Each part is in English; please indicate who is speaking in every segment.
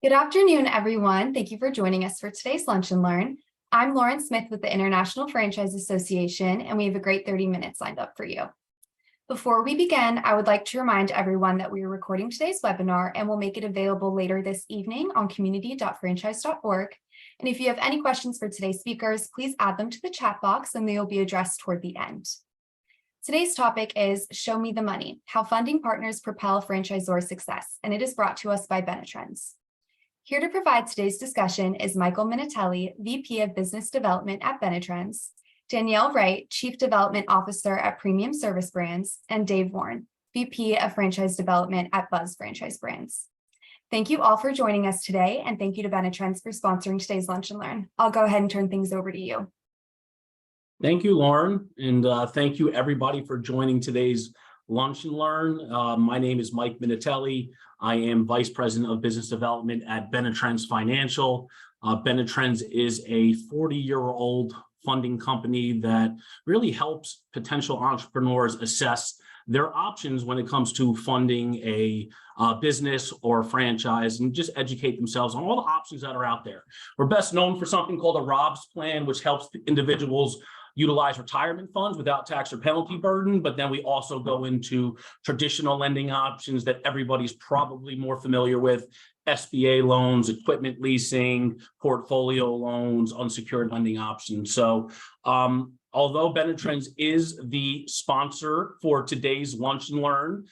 Speaker 1: Good afternoon, everyone. Thank you for joining us for today's Lunch and Learn. I'm Lauren Smith with the International Franchise Association, and we have a great 30 minutes lined up for you. Before we begin, I would like to remind everyone that we are recording today's webinar and will make it available later this evening on community.franchise.org. And if you have any questions for today's speakers, please add them to the chat box and they will be addressed toward the end. Today's topic is Show Me the Money, How Funding Partners Propel Franchisor Success, and it is brought to us by Benetrends. Here to provide today's discussion is Michael Minitelli, VP of Business Development at Benetrends, Danielle Wright, Chief Development Officer at Premium Service Brands, and Dave Warren, VP of Franchise Development at Buzz Franchise Brands. Thank you all for joining us today, and thank you to Benetrends for sponsoring today's Lunch and Learn. I'll go ahead and turn things over to you.
Speaker 2: Thank you, Lauren, and thank you everybody for joining today's Lunch and Learn. My name is Mike Minitelli. I am Vice President of Business Development at Benetrends Financial. Benetrends is a 40-year-old funding company that really helps potential entrepreneurs assess their options when it comes to funding a business or a franchise and just educate themselves on all the options that are out there. We're best known for something called a ROBS plan, which helps individuals utilize retirement funds without tax or penalty burden, but then we also go into traditional lending options that everybody's probably more familiar with: SBA loans, equipment leasing, portfolio loans, unsecured lending options. So although Benetrends is the sponsor for today's Lunch and Learn,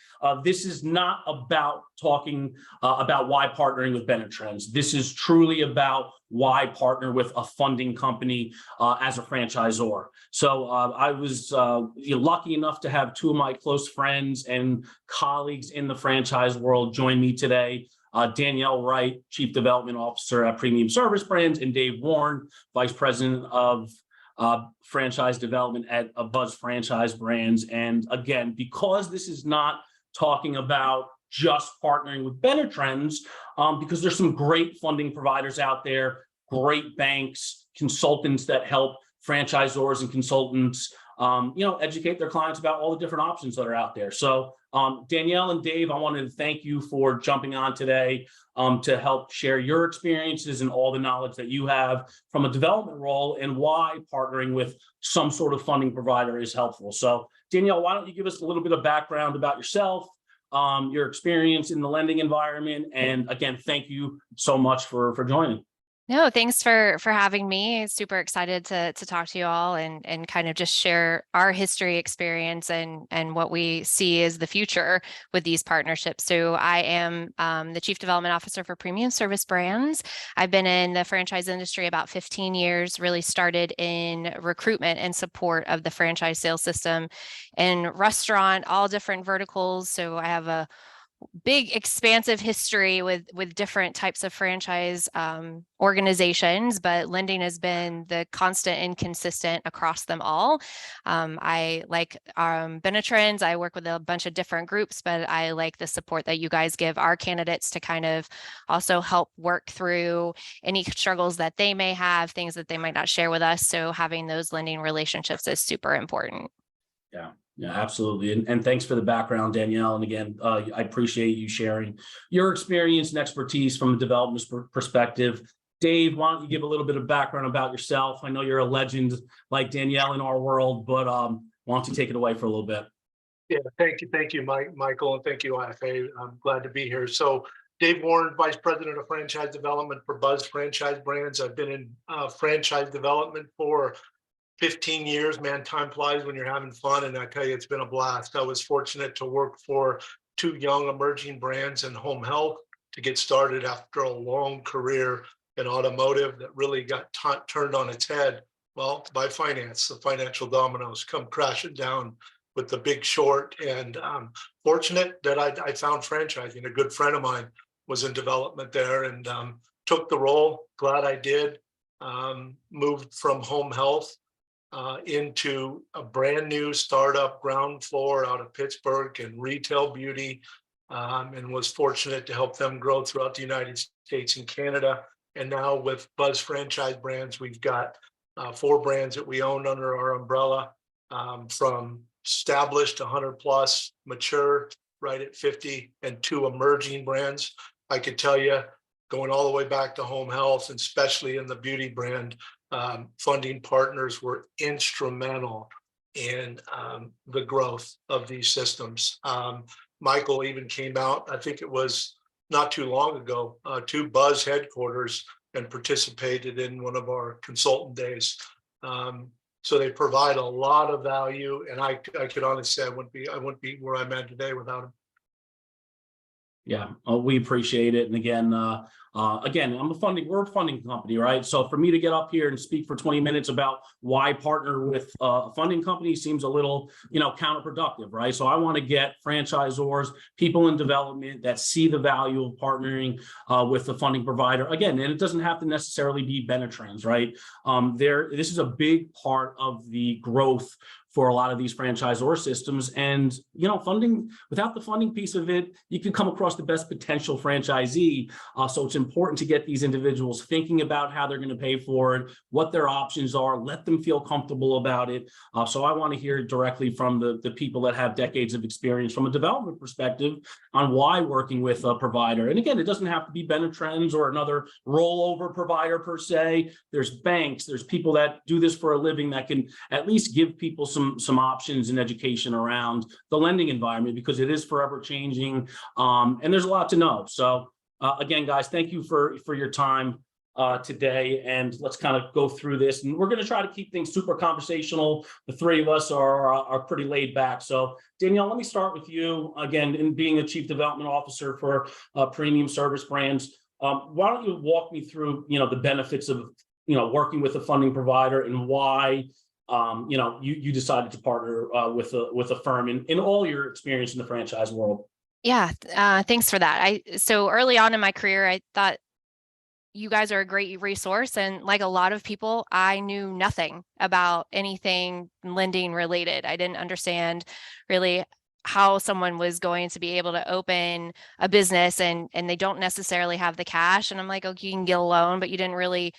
Speaker 2: this is not about talking about why partnering with Benetrends. This is truly about why partner with a funding company as a franchisor. So I was lucky enough to have two of my close friends and colleagues in the franchise world join me today. Danielle Wright, Chief Development Officer at Premium Service Brands, and Dave Warren, Vice President of Franchise Development at Buzz Franchise Brands. And again, because this is not talking about just partnering with Benetrends, because there's some great funding providers out there, great banks, consultants that help franchisors and consultants educate their clients about all the different options that are out there. So Danielle and Dave, I wanted to thank you for jumping on today to help share your experiences and all the knowledge that you have from a development role and why partnering with some sort of funding provider is helpful. So Danielle, why don't you give us a little bit of background about yourself, your experience in the lending environment, and again, thank you so much for joining.
Speaker 3: No, thanks for having me. Super excited to talk to you all and kind of just share our history, experience, and what we see as the future with these partnerships. So I am the Chief Development Officer for Premium Service Brands. I've been in the franchise industry about 15 years, really started in recruitment and support of the franchise sales system in restaurant, all different verticals. So I have a big expansive history with different types of franchise organizations, but lending has been the constant and consistent across them all. I like Benetrends. I work with a bunch of different groups, but I like the support that you guys give our candidates to kind of also help work through any struggles that they may have, things that they might not share with us. So having those lending relationships is super important.
Speaker 2: Yeah, absolutely. And thanks for the background, Danielle. And again, I appreciate you sharing your experience and expertise from a development perspective. Dave, why don't you give a little bit of background about yourself? I know you're a legend like Danielle in our world, but why don't you take it away for a little bit?
Speaker 4: Yeah, thank you, Michael, and thank you, IFA. I'm glad to be here. So Dave Warren, Vice President of Franchise Development for Buzz Franchise Brands. I've been in franchise development for 15 years, man. Time flies when you're having fun, and I tell you, it's been a blast. I was fortunate to work for two young emerging brands in home health to get started after a long career in automotive that really got turned on its head, well, by finance. The financial dominoes come crashing down with The Big Short, and I'm fortunate that I found franchising. A good friend of mine was in development there and took the role. Glad I did. Moved from home health into a brand new startup, ground floor out of Pittsburgh, and retail beauty, and was fortunate to help them grow throughout the United States and Canada. And now with Buzz Franchise Brands, we've got 4 brands that we own under our umbrella, from established 100 plus, mature right at 50, and 2 emerging brands. I could tell you going all the way back to home health, and especially in the beauty brand, funding partners were instrumental in the growth of these systems. Michael even came out, I think it was not too long ago, to Buzz headquarters and participated in one of our consultant days. So they provide a lot of value, and I could honestly say I wouldn't be where I'm at today without them.
Speaker 2: Yeah, we appreciate it. And again, we're a funding company, right? So for me to get up here and speak for 20 minutes about why partner with a funding company seems a little, counterproductive, right? So I want to get franchisors, people in development that see the value of partnering with the funding provider. Again, and it doesn't have to necessarily be Benetrends, right? This is a big part of the growth for a lot of these franchisor systems. And, funding, without the funding piece of it, you can come across the best potential franchisee. So it's important to get these individuals thinking about how they're going to pay for it, what their options are, let them feel comfortable about it. So I want to hear directly from the people that have decades of experience from a development perspective on why working with a provider. And again, it doesn't have to be Benetrends or another rollover provider per se. There's banks, there's people that do this for a living that can at least give people some options and education around the lending environment, because it is forever changing, and there's a lot to know. So again, guys, thank you for your time today, and let's kind of go through this. And we're going to try to keep things super conversational. The three of us are pretty laid back. So Danielle, let me start with you again. In being a chief development officer for premium service brands, why don't you walk me through the benefits of working with a funding provider and why you decided to partner with a firm in all your experience in the franchise world.
Speaker 3: Yeah, thanks for that. So early on in my career, I thought you guys are a great resource. And like a lot of people, I knew nothing about anything lending related. I didn't understand really how someone was going to be able to open a business and they don't necessarily have the cash. And I'm like, okay, you can get a loan, but you didn't really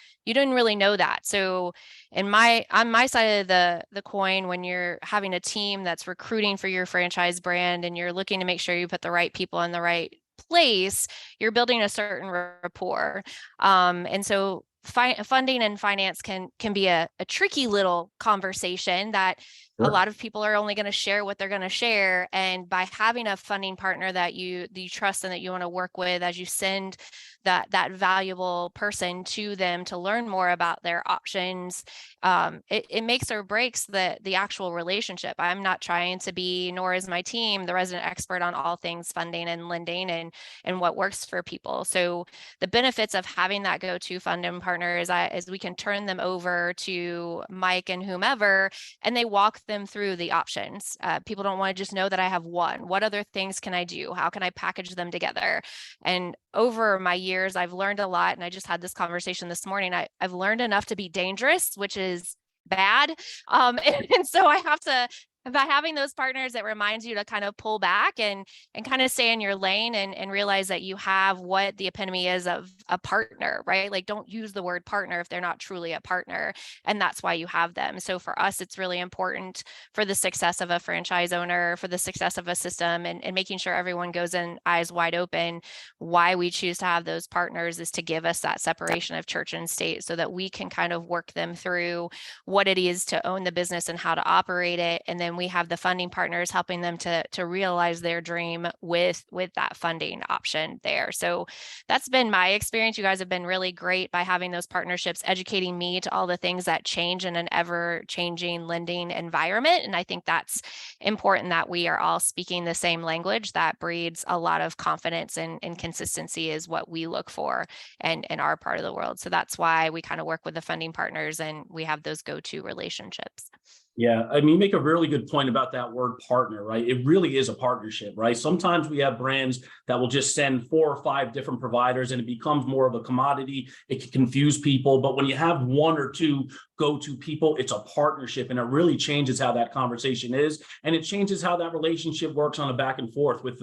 Speaker 3: know that. So on my side of the coin, when you're having a team that's recruiting for your franchise brand and you're looking to make sure you put the right people in the right place, you're building a certain rapport. And so funding and finance can be a tricky little conversation that a lot of people are only going to share what they're going to share. And by having a funding partner that you trust and that you want to work with, as you send that valuable person to them to learn more about their options, it makes or breaks the actual relationship. I'm not trying to be, nor is my team, the resident expert on all things funding and lending and what works for people. So the benefits of having that go-to funding partner is we can turn them over to Mike and whomever, and they walk them through the options. People don't want to just know that I have one. What other things can I do? How can I package them together? And over my years, I've learned a lot. And I just had this conversation this morning. I've learned enough to be dangerous, which is bad. And so I have to, by having those partners, it reminds you to kind of pull back and kind of stay in your lane and realize that you have what the epitome is of a partner, right? Like, don't use the word partner if they're not truly a partner. And that's why you have them. So for us, it's really important for the success of a franchise owner, for the success of a system, and making sure everyone goes in eyes wide open. Why we choose to have those partners is to give us that separation of church and state so that we can kind of work them through what it is to own the business and how to operate it. And then we have the funding partners helping them to realize their dream with that funding option there. So that's been my experience. You guys have been really great by having those partnerships, educating me to all the things that change in an ever-changing lending environment. And I think that's important, that we are all speaking the same language. That breeds a lot of confidence, and consistency is what we look for in our part of the world. So that's why we kind of work with the funding partners and we have those go-to relationships.
Speaker 2: Yeah, I mean, you make a really good point about that word partner, right? It really is a partnership, right? Sometimes we have brands that will just send 4 or 5 different providers and it becomes more of a commodity. It can confuse people, but when you have 1 or 2 go-to people, it's a partnership, and it really changes how that conversation is, and it changes how that relationship works on a back and forth with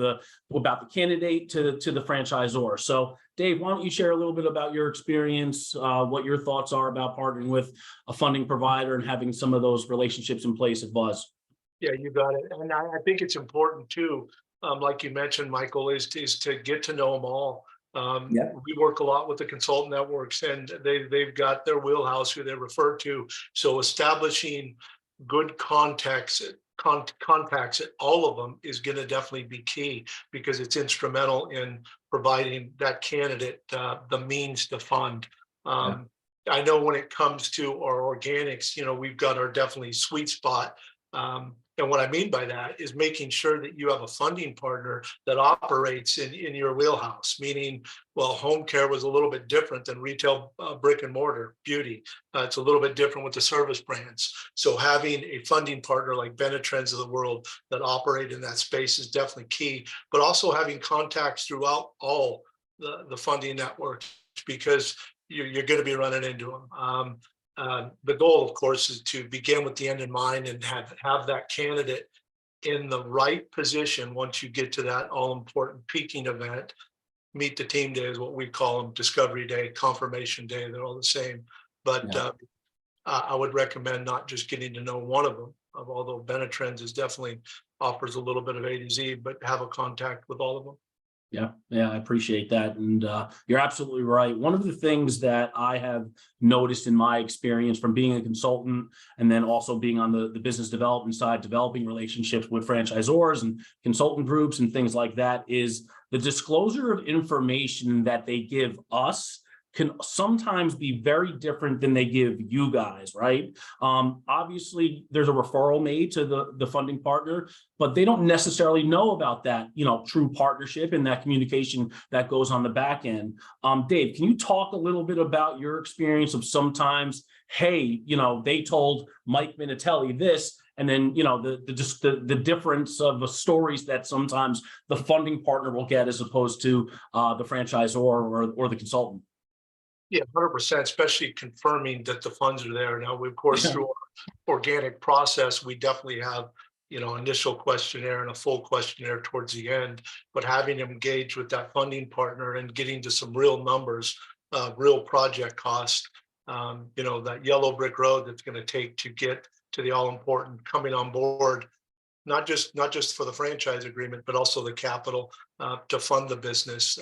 Speaker 2: about the candidate to the franchisor. So Dave, why don't you share a little bit about your experience, what your thoughts are about partnering with a funding provider and having some of those relationships in place at Buzz?
Speaker 4: Yeah, you got it. And I think it's important too, like you mentioned, Michael, is to get to know them all. We work a lot with the consultant networks, and they've got their wheelhouse who they refer to. So establishing good contacts at all of them is going to definitely be key, because it's instrumental in providing that candidate the means to fund. I know when it comes to our organics, we've got our definitely sweet spot. And what I mean by that is making sure that you have a funding partner that operates in your wheelhouse, meaning, well, home care was a little bit different than retail brick and mortar beauty. It's a little bit different with the service brands. So having a funding partner like Benetrends of the world that operate in that space is definitely key, but also having contacts throughout all the funding networks, because you're going to be running into them. The goal, of course, is to begin with the end in mind and have that candidate in the right position once you get to that all-important peaking event. Meet the team day is what we call them, discovery day, confirmation day, they're all the same. But I would recommend not just getting to know one of them, although Benetrends is definitely offers a little bit of A to Z, but have a contact with all of them.
Speaker 2: Yeah, I appreciate that. And you're absolutely right. One of the things that I have noticed in my experience from being a consultant and then also being on the business development side, developing relationships with franchisors and consultant groups and things like that, is the disclosure of information that they give us can sometimes be very different than they give you guys, right? Obviously, there's a referral made to the funding partner, but they don't necessarily know about that, true partnership and that communication that goes on the back end. Dave, can you talk a little bit about your experience of sometimes, hey, they told Mike Minitelli this, and then, the difference of the stories that sometimes the funding partner will get as opposed to the franchisor or the consultant?
Speaker 4: Yeah, 100%, especially confirming that the funds are there. Now, of course, through our organic process, we definitely have, initial questionnaire and a full questionnaire towards the end, but having them engage with that funding partner and getting to some real numbers, real project costs, that yellow brick road that's going to take to get to the all important coming on board, not just for the franchise agreement, but also the capital to fund the business.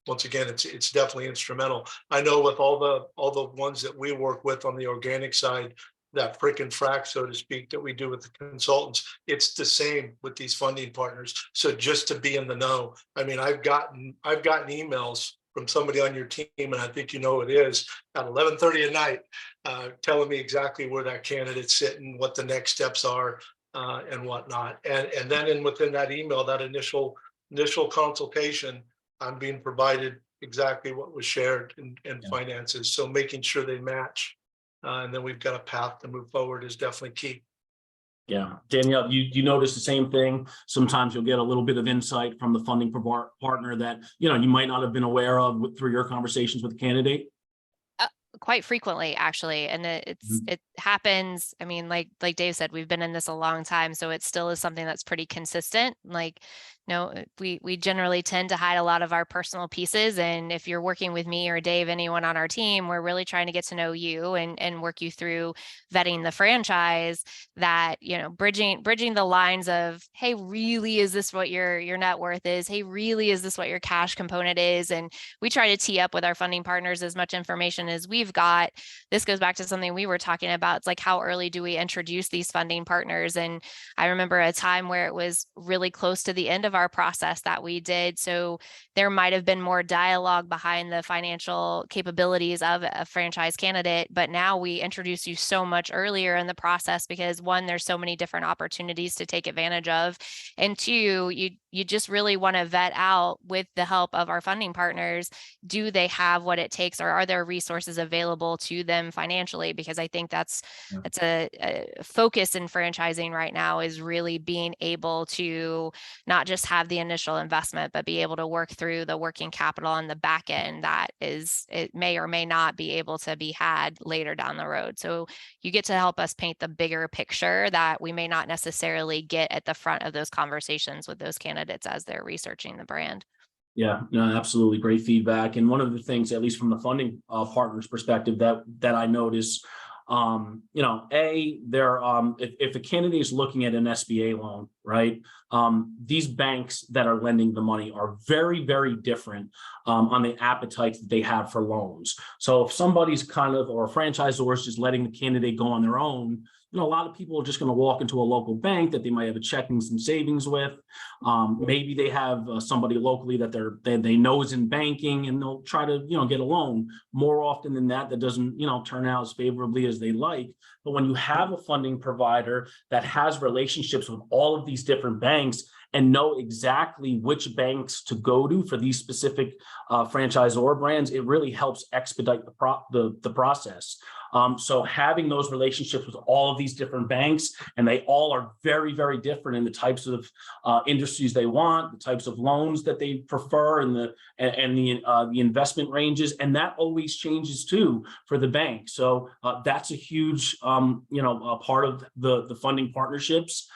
Speaker 4: Once again, it's definitely instrumental. I know with all the ones that we work with on the organic side, that frickin' frack, so to speak, that we do with the consultants, it's the same with these funding partners. So just to be in the know, I mean, I've gotten emails from somebody on your team, and I think you know who it is, at 11:30 at night, telling me exactly where that candidate's sitting, what the next steps are, and whatnot. And then within that email, that initial consultation, I'm being provided exactly what was shared in finances. So making sure they match, and then we've got a path to move forward is definitely key.
Speaker 2: Yeah, Danielle, you notice the same thing. Sometimes you'll get a little bit of insight from the funding partner that you might not have been aware of through your conversations with the candidate.
Speaker 3: Quite frequently, actually, and it happens. I mean, like Dave said, we've been in this a long time, so it still is something that's pretty consistent. Like, we generally tend to hide a lot of our personal pieces, and if you're working with me or Dave, anyone on our team, we're really trying to get to know you and work you through vetting the franchise. That bridging the lines of, hey, really, is this what your net worth is? Hey, really, is this what your cash component is? And we try to tee up with our funding partners as much information as we've got. This goes back to something we were talking about. It's like, how early do we introduce these funding partners? And I remember a time where it was really close to the end of our process that we did. So there might have been more dialogue behind the financial capabilities of a franchise candidate, but now we introduce you so much earlier in the process because, one, there's so many different opportunities to take advantage of, and two, you just really want to vet out, with the help of our funding partners, do they have what it takes, or are there resources available to them financially? Because I think that's a focus in franchising right now, is really being able to not just have the initial investment, but be able to work through the working capital on the back end that it may or may not be able to be had later down the road. So you get to help us paint the bigger picture that we may not necessarily get at the front of those conversations with those candidates as they're researching the brand.
Speaker 2: Yeah, no, absolutely great feedback. And one of the things, at least from the funding partner's perspective, that I notice, If a candidate is looking at an SBA loan, right? These banks that are lending the money are very, very different on the appetite that they have for loans. So if somebody's or a franchisor is just letting the candidate go on their own, a lot of people are just going to walk into a local bank that they might have a checkings and savings with. Maybe they have somebody locally that they know is in banking, and they'll try to get a loan. More often than that, that doesn't turn out as favorably as they like. But when you have a funding provider that has relationships with all of these different banks and know exactly which banks to go to for these specific franchisor brands, it really helps expedite the process. So having those relationships with all of these different banks, and they all are very, very different in the types of industries they want, the types of loans that they prefer, and the investment ranges, and that always changes too for the bank. So that's a huge a part of the funding partnerships.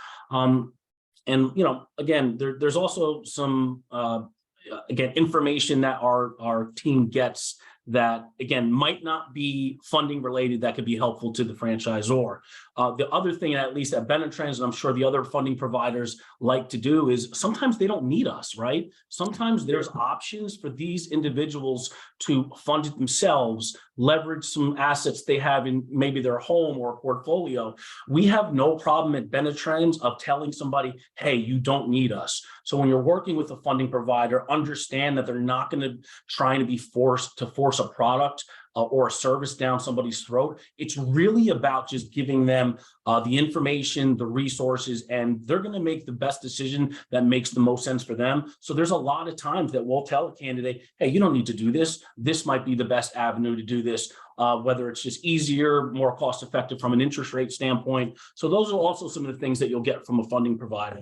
Speaker 2: And again, there's also some information that our team gets that, again, might not be funding related, that could be helpful to the franchisor. The other thing, at least at Benetrends, and I'm sure the other funding providers like to do, is sometimes they don't need us, right? Sometimes there's options for these individuals to fund it themselves, leverage some assets they have in maybe their home or portfolio. We have no problem at Benetrends of telling somebody, hey, you don't need us. So when you're working with a funding provider, understand that they're not going to try to force a product or a service down somebody's throat. It's really about just giving them the information, the resources, and they're going to make the best decision that makes the most sense for them. So there's a lot of times that we'll tell a candidate, hey, you don't need to do this. This might be the best avenue to do this, whether it's just easier, more cost effective from an interest rate standpoint. So those are also some of the things that you'll get from a funding provider.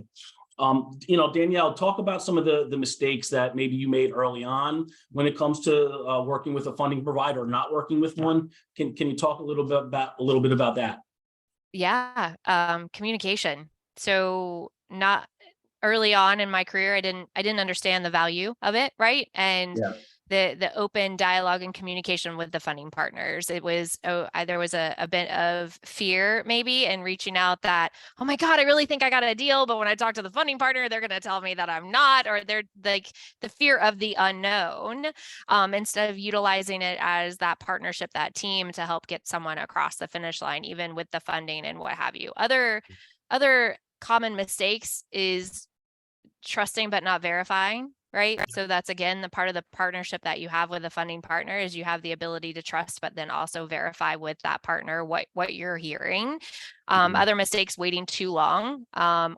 Speaker 2: Danielle, talk about some of the mistakes that maybe you made early on when it comes to working with a funding provider or not working with one. Can you talk a little bit about that?
Speaker 3: Yeah, communication. So not early on in my career, I didn't understand the value of it, right? And the open dialogue and communication with the funding partners. It was there was a bit of fear maybe in reaching out that, oh my God, I really think I got a deal, but when I talk to the funding partner, they're going to tell me that I'm not, or they're like the fear of the unknown, instead of utilizing it as that partnership, that team to help get someone across the finish line, even with the funding and what have you. Other common mistakes is trusting but not verifying, right? So that's, again, the part of the partnership that you have with a funding partner is you have the ability to trust, but then also verify with that partner what you're hearing. Other mistakes, waiting too long,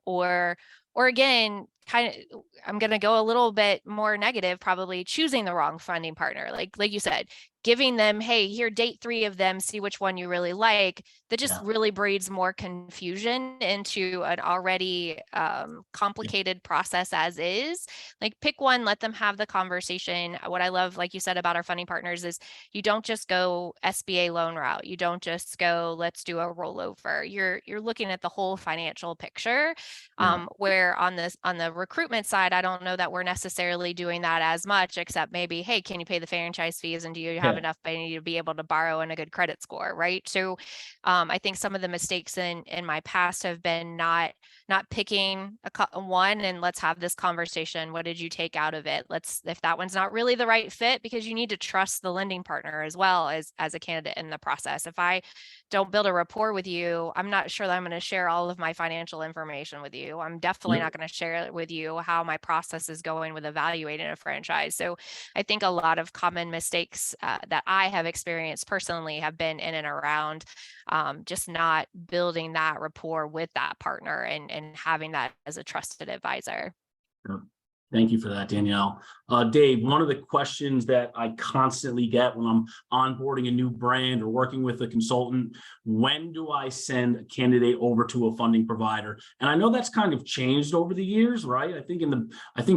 Speaker 3: or again, I'm going to go a little bit more negative, probably choosing the wrong funding partner. Like you said, giving them, hey, here, date 3 of them, see which one you really like. That just really breeds more confusion into an already complicated process as is. Like, pick one, let them have the conversation. What I love, like you said, about our funding partners is you don't just go SBA loan route. You don't just go, let's do a rollover. You're looking at the whole financial picture. Where on the recruitment side, I don't know that we're necessarily doing that as much, except maybe, hey, can you pay the franchise fees, and do you have enough money to be able to borrow and a good credit score, right? So I think some of the mistakes in my past have been not picking one and let's have this conversation. What did you take out of it? If that one's not really the right fit, because you need to trust the lending partner as well as a candidate in the process. If I don't build a rapport with you, I'm not sure that I'm going to share all of my financial information with you. I'm definitely not going to share with you how my process is going with evaluating a franchise. So I think a lot of common mistakes that I have experienced personally have been in and around just not building that rapport with that partner and having that as a trusted advisor.
Speaker 2: Thank you for that, Danielle. Dave, one of the questions that I constantly get when I'm onboarding a new brand or working with a consultant, when do I send a candidate over to a funding provider? And I know that's kind of changed over the years, right? I think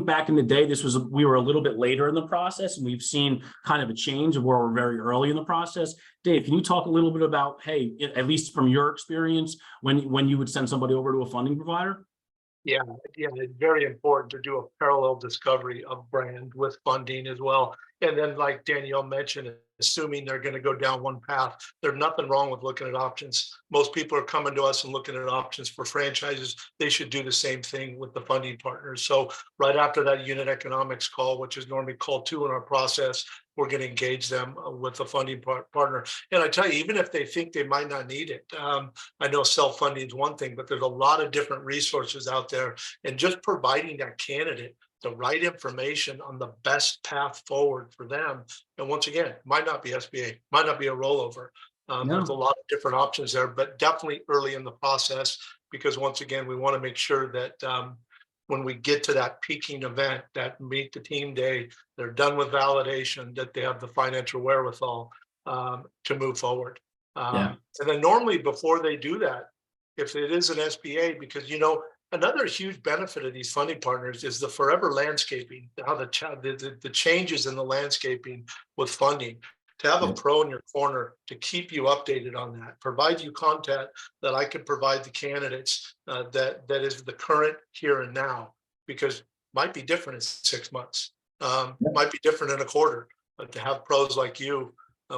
Speaker 2: back in the day, we were a little bit later in the process, and we've seen kind of a change of where we're very early in the process. Dave, can you talk a little bit about, hey, at least from your experience, when you would send somebody over to a funding provider?
Speaker 4: Yeah, it's very important to do a parallel discovery of brand with funding as well. And then, like Danielle mentioned, assuming they're going to go down one path. There's nothing wrong with looking at options. Most people are coming to us and looking at options for franchises. They should do the same thing with the funding partners. So right after that unit economics call, which is normally call 2 in our process, we're going to engage them with the funding partner. And I tell you, even if they think they might not need it, I know self-funding is one thing, but there's a lot of different resources out there. And just providing that candidate the right information on the best path forward for them. And once again, might not be SBA, might not be a rollover. There's a lot of different options there, but definitely early in the process, because once again, we want to make sure that when we get to that peaking event, that meet the team day, they're done with validation, that they have the financial wherewithal to move forward. And then normally before they do that, if it is an SBA, because another huge benefit of these funding partners is the forever landscaping, how the changes in the landscaping with funding. To have a pro in your corner to keep you updated on that, provide you content that I can provide the candidates that is the current here and now, because might be different in 6 months, might be different in a quarter. But to have pros like you,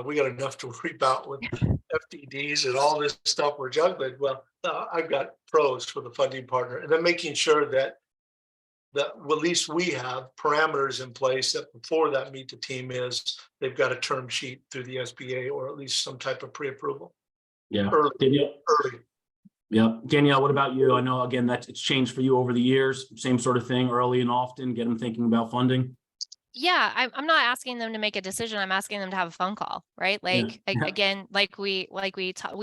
Speaker 4: we got enough to worry about with FDDs and all this stuff we're juggling. Well, I've got pros for the funding partner, and then making sure that at least we have parameters in place that before that meet the team is, they've got a term sheet through the SBA or at least some type of pre-approval.
Speaker 2: Yeah.
Speaker 4: Early.
Speaker 2: Yeah. Danielle, what about you? I know, again, it's changed for you over the years. Same sort of thing, early and often, get them thinking about funding.
Speaker 3: Yeah, I'm not asking them to make a decision. I'm asking them to have a phone call, right? Like again, we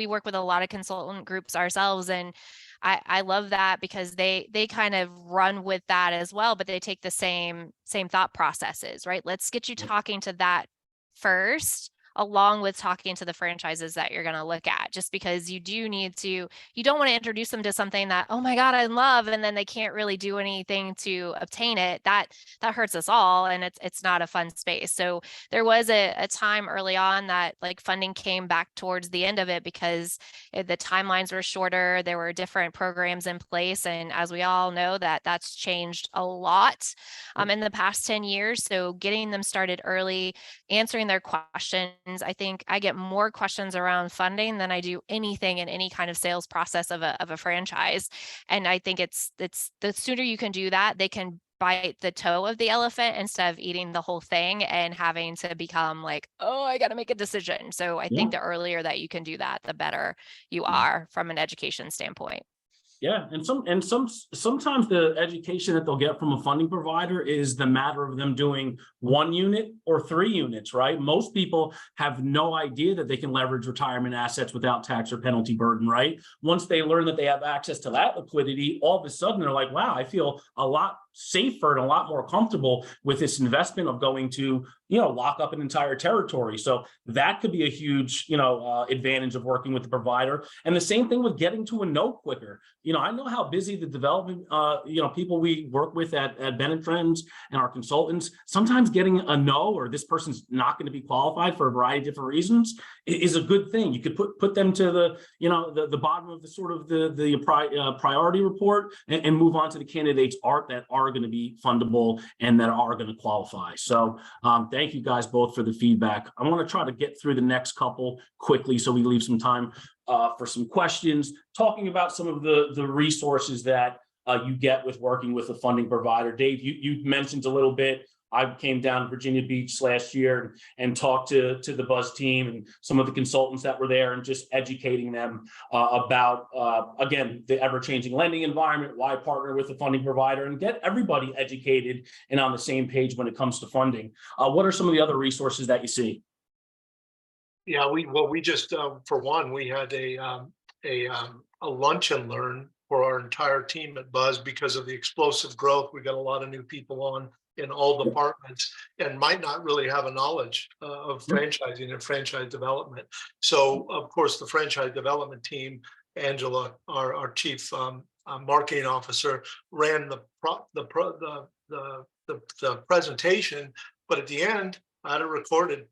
Speaker 3: work with a lot of consultant groups ourselves, and I love that because they kind of run with that as well, but they take the same thought processes, right? Let's get you talking to that first, along with talking to the franchises that you're going to look at, just because you don't want to introduce them to something that, oh my God, I love, and then they can't really do anything to obtain it. That hurts us all, and it's not a fun space. So there was a time early on that like funding came back towards the end of it because the timelines were shorter. There were different programs in place, and as we all know, that's changed a lot in the past 10 years. So getting them started early, answering their questions. I think I get more questions around funding than I do anything in any kind of sales process of a franchise. And I think it's the sooner you can do that, they can bite the toe of the elephant instead of eating the whole thing and having to become like, oh, I got to make a decision. So I think the earlier that you can do that, the better you are from an education standpoint.
Speaker 2: Yeah, and sometimes the education that they'll get from a funding provider is the matter of them doing 1 unit or 3 units, right? Most people have no idea that they can leverage retirement assets without tax or penalty burden, right? Once they learn that they have access to that liquidity, all of a sudden they're like, wow, I feel a lot safer and a lot more comfortable with this investment of going to, lock up an entire territory. So that could be a huge, advantage of working with the provider. And the same thing with getting to a no quicker. I know how busy the development, people we work with at Benetrends and our consultants, sometimes getting a no, or this person's not going to be qualified for a variety of different reasons, is a good thing. You could put them to the bottom of the sort of the priority report and move on to the candidates that are going to be fundable and that are going to qualify. So thank you guys both for the feedback. I want to try to get through the next couple quickly so we leave some time for some questions, talking about some of the resources that you get with working with a funding provider. Dave, you mentioned a little bit. I came down to Virginia Beach last year and talked to the Buzz team and some of the consultants that were there, and just educating them about, again, the ever-changing lending environment, why partner with a funding provider, and get everybody educated and on the same page when it comes to funding. What are some of the other resources that you see?
Speaker 4: Yeah, we just for one, we had a lunch and learn for our entire team at Buzz because of the explosive growth. We got a lot of new people on in all departments and might not really have a knowledge of franchising and franchise development. So of course the franchise development team, Angela, our chief marketing officer, ran the presentation, but at the end I had a recorded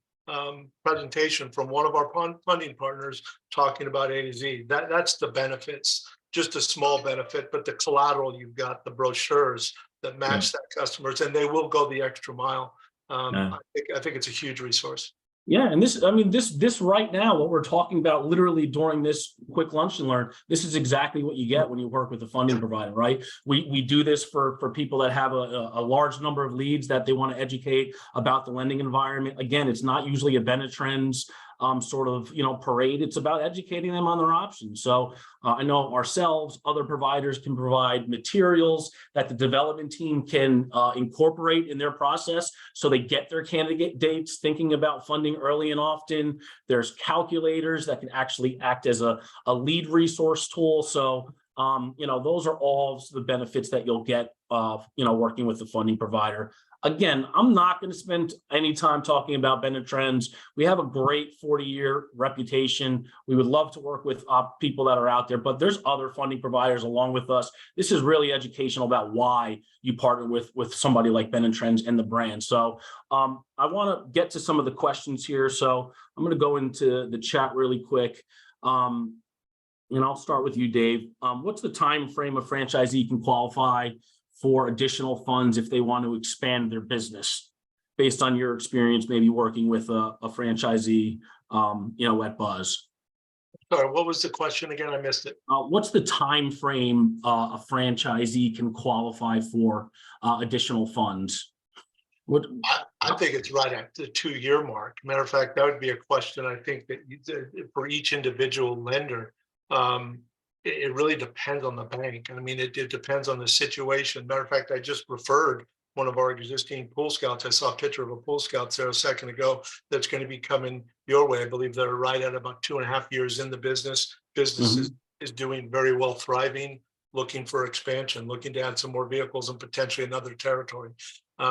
Speaker 4: presentation from one of our funding partners talking about A to Z. That's the benefits, just a small benefit, but the collateral you've got, the brochures that match that customers, and they will go the extra mile. I think it's a huge resource.
Speaker 2: Yeah, and this right now, what we're talking about literally during this quick lunch and learn, this is exactly what you get when you work with a funding provider, right? We do this for people that have a large number of leads that they want to educate about the lending environment. Again, it's not usually a Benetrends sort of, parade. It's about educating them on their options. So I know ourselves, other providers can provide materials that the development team can incorporate in their process so they get their candidate dates thinking about funding early and often. There's calculators that can actually act as a lead resource tool. So those are all the benefits that you'll get working with the funding provider. Again, I'm not going to spend any time talking about Benetrends. We have a great 40-year reputation. We would love to work with people that are out there, but there's other funding providers along with us. This is really educational about why you partner with somebody like Benetrends and the brand. So I want to get to some of the questions here. So I'm going to go into the chat really quick. And I'll start with you, Dave. What's the time frame a franchisee can qualify for additional funds if they want to expand their business, based on your experience, maybe working with a franchisee, at Buzz?
Speaker 4: Sorry, what was the question again? I missed it.
Speaker 2: What's the time frame a franchisee can qualify for additional funds?
Speaker 4: I think it's right at the 2-year mark. Matter of fact, that would be a question I think that for each individual lender. It really depends on the bank. I mean, it depends on the situation. Matter of fact, I just referred one of our existing pool scouts. I saw a picture of a pool scout there a second ago that's going to be coming your way. I believe they're right at about 2.5 years in the business. Business is doing very well, thriving, looking for expansion, looking to add some more vehicles and potentially another territory.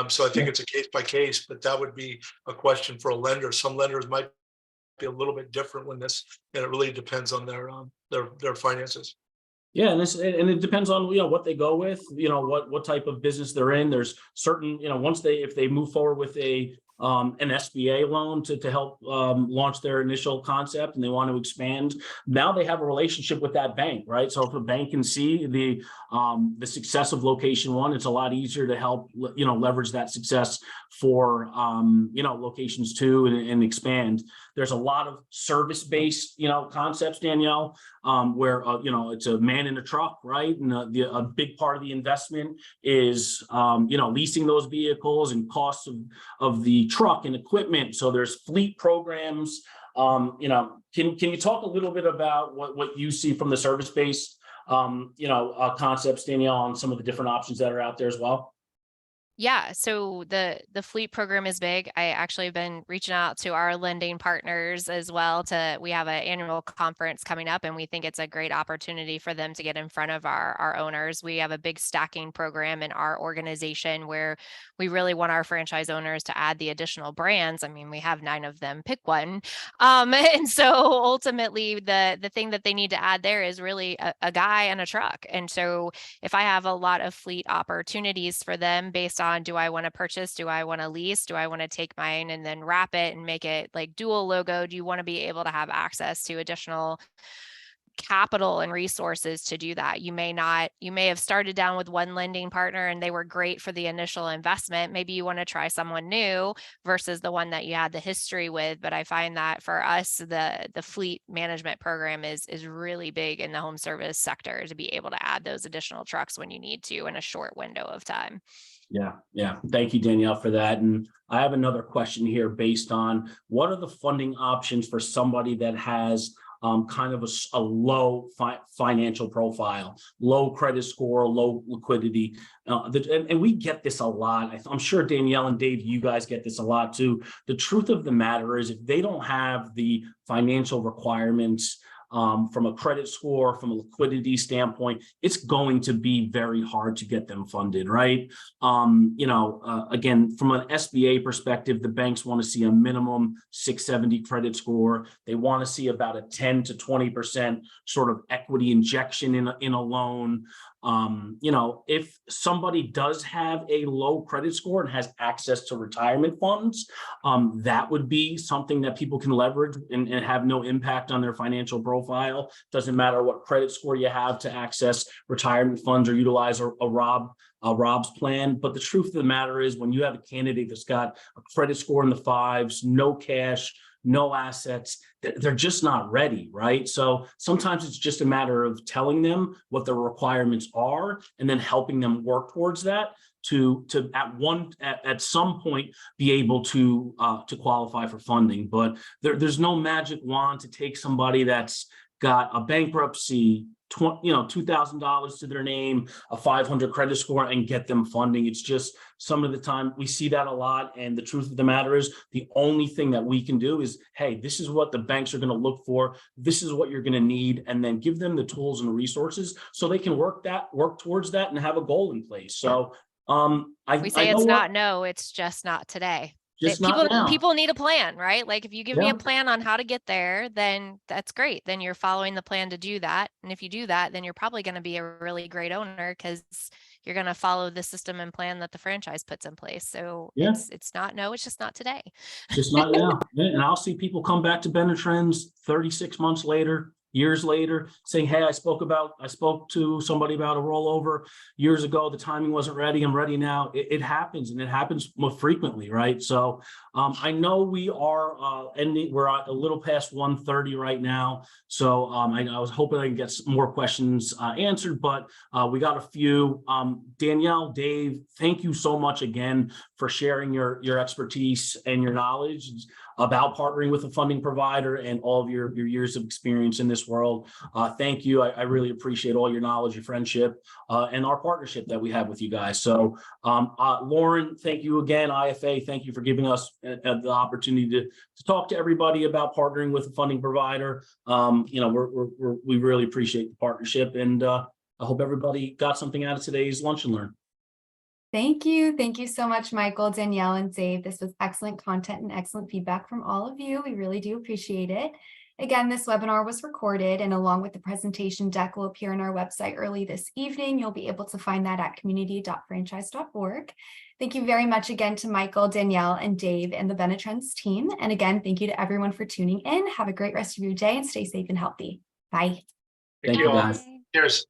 Speaker 4: So I think it's a case by case, but that would be a question for a lender. Some lenders might be a little bit different when this, and it really depends on their finances.
Speaker 2: Yeah, and it depends on what they go with, what type of business they're in. There's certain, if they move forward with an SBA loan to help launch their initial concept and they want to expand, now they have a relationship with that bank, right? So if a bank can see the success of location one, it's a lot easier to help leverage that success for locations two and expand. There's a lot of service-based concepts, Danielle, where it's a man in a truck, right? And a big part of the investment is leasing those vehicles and costs of the truck and equipment. So there's fleet programs. Can you talk a little bit about what you see from the service-based concepts, Danielle, on some of the different options that are out there as well?
Speaker 3: Yeah, so the fleet program is big. I actually have been reaching out to our lending partners as well. We have an annual conference coming up, and we think it's a great opportunity for them to get in front of our owners. We have a big stacking program in our organization where we really want our franchise owners to add the additional brands. I mean, we have 9 of them, pick one. And so ultimately the thing that they need to add there is really a guy and a truck. And so if I have a lot of fleet opportunities for them based on, do I want to purchase? Do I want to lease? Do I want to take mine and then wrap it and make it like dual logo? Do you want to be able to have access to additional capital and resources to do that? You may have started down with one lending partner and they were great for the initial investment. Maybe you want to try someone new versus the one that you had the history with. But I find that for us, the fleet management program is really big in the home service sector to be able to add those additional trucks when you need to in a short window of time.
Speaker 2: Yeah. Thank you, Danielle, for that. And I have another question here based on what are the funding options for somebody that has kind of a low financial profile, low credit score, low liquidity. And we get this a lot. I'm sure Danielle and Dave, you guys get this a lot too. The truth of the matter is if they don't have the financial requirements from a credit score, from a liquidity standpoint, it's going to be very hard to get them funded, right? Again, from an SBA perspective, the banks want to see a minimum 670 credit score. They want to see about a 10 to 20% sort of equity injection in a loan. If somebody does have a low credit score and has access to retirement funds, that would be something that people can leverage and have no impact on their financial profile. Doesn't matter what credit score you have to access retirement funds or utilize a Rob Rob's plan. But the truth of the matter is, when you have a candidate that's got a credit score in the fives, no cash, no assets, they're just not ready, right? So sometimes it's just a matter of telling them what the requirements are and then helping them work towards that to at some point be able to qualify for funding. But there's no magic wand to take somebody that's got a bankruptcy, $2,000 to their name, a 500 credit score, and get them funding. It's just some of the time we see that a lot. And the truth of the matter is, the only thing that we can do is, hey, this is what the banks are going to look for. This is what you're going to need, and then give them the tools and resources so they can work towards that and have a goal in place. So
Speaker 3: we say it's not no, it's just not today. People need a plan, right? Like if you give me a plan on how to get there, then that's great. Then you're following the plan to do that. And if you do that, then you're probably going to be a really great owner because you're going to follow the system and plan that the franchise puts in place. So it's not no, it's just not today.
Speaker 2: Just not now. And I'll see people come back to Benetrends 36 months later, years later, saying, hey, I spoke to somebody about a rollover years ago. The timing wasn't ready. I'm ready now. It happens, and it happens more frequently, right? So I know we are ending. We're at a little past 1:30 right now. So I was hoping I could get some more questions answered, but we got a few. Danielle, Dave, thank you so much again for sharing your expertise and your knowledge about partnering with a funding provider and all of your years of experience in this world. Thank you. I really appreciate all your knowledge, your friendship, and our partnership that we have with you guys. So Lauren, thank you again. IFA, thank you for giving us the opportunity to talk to everybody about partnering with a funding provider. We really appreciate the partnership, and I hope everybody got something out of today's Lunch and Learn.
Speaker 1: Thank you. Thank you so much, Michael, Danielle, and Dave. This was excellent content and excellent feedback from all of you. We really do appreciate it. Again, this webinar was recorded, and along with the presentation deck will appear on our website early this evening. You'll be able to find that at community.franchise.org. Thank you very much again to Michael, Danielle, and Dave and the Benetrends team. And again, thank you to everyone for tuning in. Have a great rest of your day and stay safe and healthy. Bye.
Speaker 4: Thank you all.
Speaker 2: guys.
Speaker 4: Cheers.